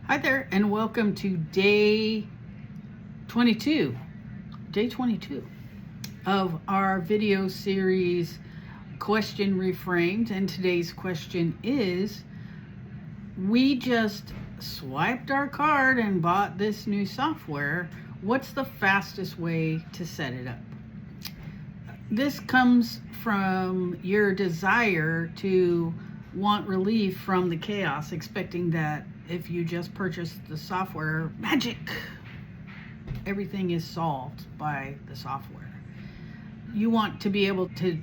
Hi there, and welcome to day 22 of our video series Question Reframed. And today's question is, we just swiped our card and bought this new software. What's the fastest way to set it up? This comes from your desire to want relief from the chaos, expecting that if you just purchase the software, magic, everything is solved by the software. You want to be able to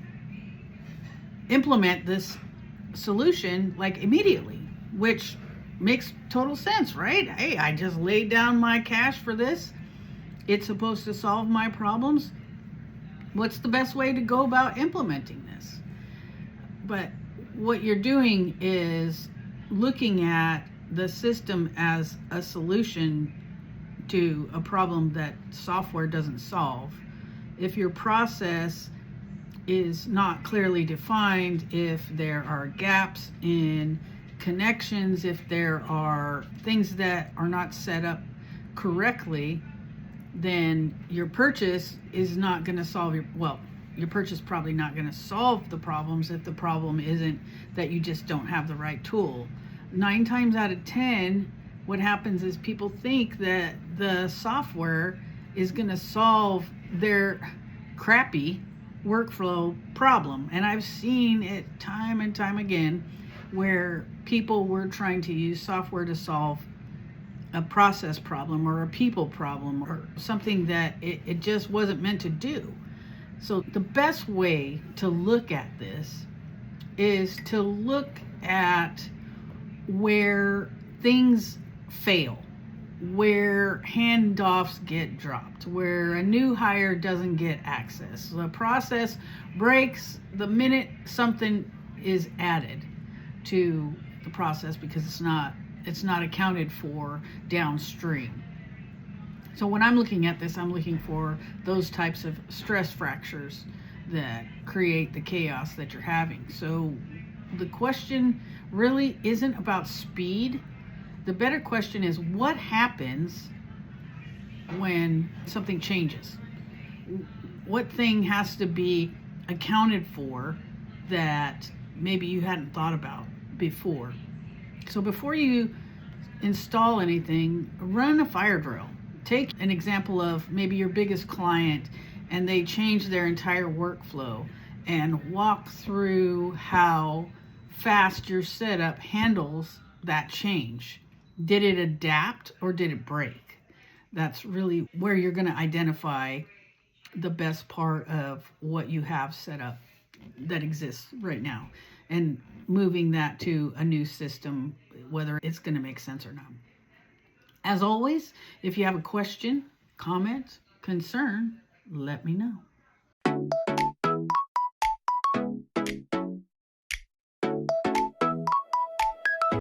implement this solution like immediately, which makes total sense, right? Hey, I just laid down my cash for this. It's supposed to solve my problems. What's the best way to go about implementing this? But what you're doing is looking at the system as a solution to a problem that software doesn't solve. If your process is not clearly defined, if there are gaps in connections, if there are things that are not set up correctly, then your purchase is not going to solve your purchase probably not going to solve the problems if the problem isn't that you just don't have the right tool. 9 times out of 10, what happens is people think that the software is going to solve their crappy workflow problem. And I've seen it time and time again where people were trying to use software to solve a process problem or a people problem or something that it just wasn't meant to do. So the best way to look at this is to look at where things fail, where handoffs get dropped, where a new hire doesn't get access. The process breaks the minute something is added to the process because it's not accounted for downstream. So when I'm looking at this, I'm looking for those types of stress fractures that create the chaos that you're having. So the question really isn't about speed. The better question is, what happens when something changes? What thing has to be accounted for that maybe you hadn't thought about before? So before you install anything, run a fire drill. Take an example of maybe your biggest client and they change their entire workflow, and walk through how fast your setup handles that change. Did it adapt or did it break? That's really where you're going to identify the best part of what you have set up that exists right now, and moving that to a new system, whether it's going to make sense or not. As always, if you have a question, comment, concern, let me know.